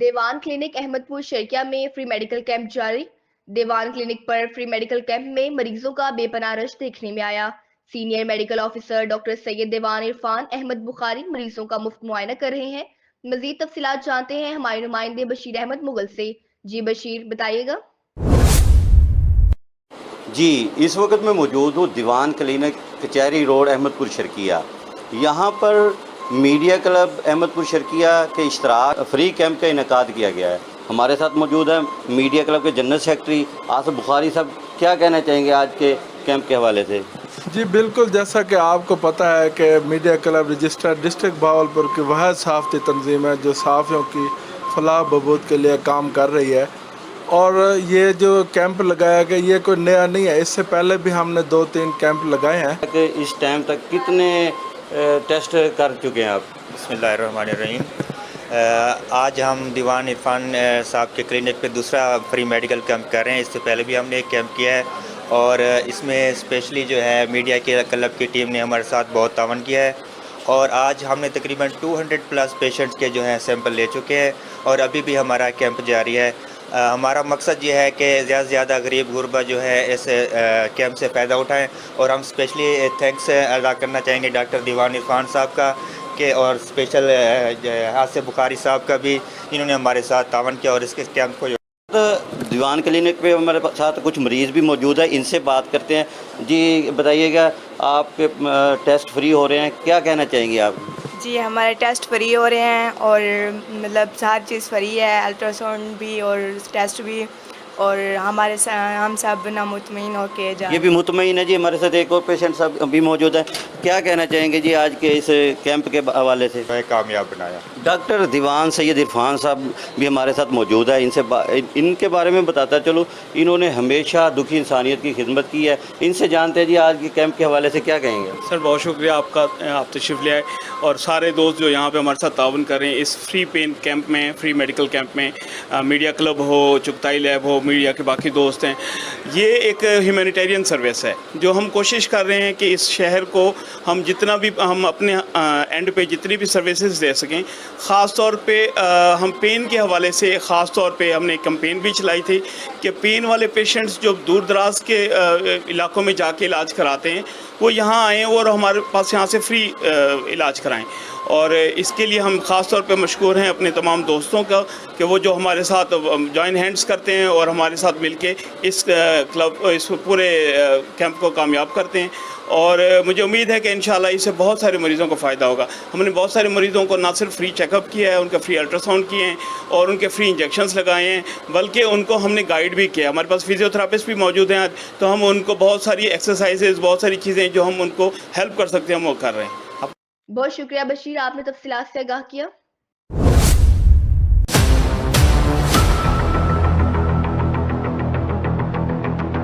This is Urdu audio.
دیوان کلینک احمد پور شیکیا میں فری میڈیکل کیمپ جاری۔ دیوان کلینک پر فری میڈیکل کیمپ میں مریضوں کا بے پناہ رش دیکھنے میں آیا۔ سینئر میڈیکل آفیسر ڈاکٹر سید دیوان عرفان احمد بخاری مریضوں کا مفت معائنہ کر رہے ہیں۔ مزید تفصیلات جانتے ہیں ہمارے نمائندے بشیر احمد مغل سے۔ جی بشیر، بتائیے گا۔ جی، اس وقت میں موجود ہوں دیوان کلینک کچہری روڈ احمد پور شرکیہ۔ یہاں پر میڈیا کلب احمد پور شرکیہ کے اشتراک فری کیمپ کا انعقاد کیا گیا ہے۔ ہمارے ساتھ موجود ہیں میڈیا کلب کے جنرل سیکرٹری آصف بخاری صاحب۔ کیا کہنا چاہیں گے آج کے کیمپ کے حوالے سے؟ جی بالکل، جیسا کہ آپ کو پتہ ہے کہ media club registered district Bahawalpur کی واحد صحافتی تنظیم ہے جو صحافیوں کی فلاح بہبود کے لیے کام کر رہی ہے، اور یہ جو کیمپ لگایا گیا یہ کوئی نیا نہیں ہے، اس سے پہلے بھی ہم نے 2-3 کیمپ لگائے ہیں۔ کہ اس ٹائم تک کتنے ٹیسٹ کر چکے ہیں آپ؟ بسم اللہ الرحمن الرحیم۔ آج ہم دیوان عرفان صاحب کے کلینک پہ دوسرا فری میڈیکل کیمپ کر رہے ہیں۔ اس سے پہلے بھی ہم نے ایک کیمپ کیا ہے، اور اس میں اسپیشلی جو ہے میڈیا کے کلب کی ٹیم نے ہمارے ساتھ بہت تعاون کیا ہے، اور آج ہم نے تقریباً 200+ پیشنٹس کے جو ہیں سیمپل لے چکے ہیں، اور ابھی بھی ہمارا کیمپ جاری ہے۔ ہمارا مقصد یہ ہے کہ زیادہ سے زیادہ غریب غربا جو ہے اس کیمپ سے فائدہ اٹھائیں، اور ہم اسپیشلی تھینکس ادا کرنا چاہیں گے ڈاکٹر دیوان عرفان صاحب کا کہ، اور اسپیشل آصف بخاری صاحب کا بھی، انہوں نے ہمارے ساتھ تعاون کیا اور اس کے کیمپ کو دیوان کلینک پہ ہمارے ساتھ کچھ مریض بھی موجود ہیں، ان سے بات کرتے ہیں۔ جی بتائیے گا، آپ کے ٹیسٹ فری ہو رہے ہیں، کیا کہنا چاہیں گے آپ؟ جی ہمارے ٹیسٹ فری ہو رہے ہیں، اور مطلب ہر چیز فری ہے، الٹرا ساؤنڈ بھی اور ٹیسٹ بھی، اور ہم سب نا مطمئن ہو کے یہ بھی مطمئن ہے۔ جی ہمارے ساتھ ایک اور پیشنٹ صاحب بھی موجود ہے، کیا کہنا چاہیں گے جی آج کے اس کیمپ کے حوالے سے؟ کامیاب بنایا۔ ڈاکٹر دیوان سید عرفان صاحب بھی ہمارے ساتھ موجود ہے، ان کے بارے میں بتاتا چلو، انہوں نے ہمیشہ دکھی انسانیت کی خدمت کی ہے۔ ان سے جانتے ہیں جی آج کے کیمپ کے حوالے سے کیا کہیں گے؟ سر بہت شکریہ آپ کا، آپ تشریف لے آئے، اور سارے دوست جو یہاں پہ ہمارے ساتھ تعاون کر رہے ہیں اس فری پین کیمپ میں، فری میڈیکل کیمپ میں۔ میڈیا کلب ہو، چغتائی لیب ہو، میڈیا کے باقی دوست ہیں، یہ ایک ہیومینیٹیرین سروس ہے جو ہم کوشش کر رہے ہیں کہ اس شہر کو ہم جتنا بھی ہم اپنے اینڈ پہ جتنی بھی سروسز دے سکیں۔ خاص طور پہ ہم پین کے حوالے سے خاص طور پہ ہم نے ایک کمپین بھی چلائی تھی کہ پین والے پیشنٹس جو دور دراز کے علاقوں میں جا کے علاج کراتے ہیں وہ یہاں آئیں اور ہمارے پاس یہاں سے فری علاج کرائیں، اور اس کے لیے ہم خاص طور پہ مشکور ہیں اپنے تمام دوستوں کا کہ وہ جو ہمارے ساتھ جوائن ہینڈز کرتے ہیں اور ہمارے ساتھ مل کے اس پورے کیمپ کو کامیاب کرتے ہیں، اور مجھے امید ہے کہ انشاءاللہ اس سے بہت سارے مریضوں کو فائدہ ہوگا۔ ہم نے بہت سارے مریضوں کو نہ صرف فری چیک اپ کیا ہے، ان کا فری الٹرا ساؤنڈ کیے ہیں اور ان کے فری انجیکشنز لگائے ہیں، بلکہ ان کو ہم نے گائیڈ بھی کیا۔ ہمارے پاس فزیو تھراپسٹ بھی موجود ہیں، تو ہم ان کو بہت ساری ایکسرسائزز، بہت ساری چیزیں جو ہم ان کو ہیلپ کر سکتے ہیں ہم وہ کر رہے ہیں۔ بہت شکریہ بشیر، آپ نے تفصیلات سے آگاہ کیا۔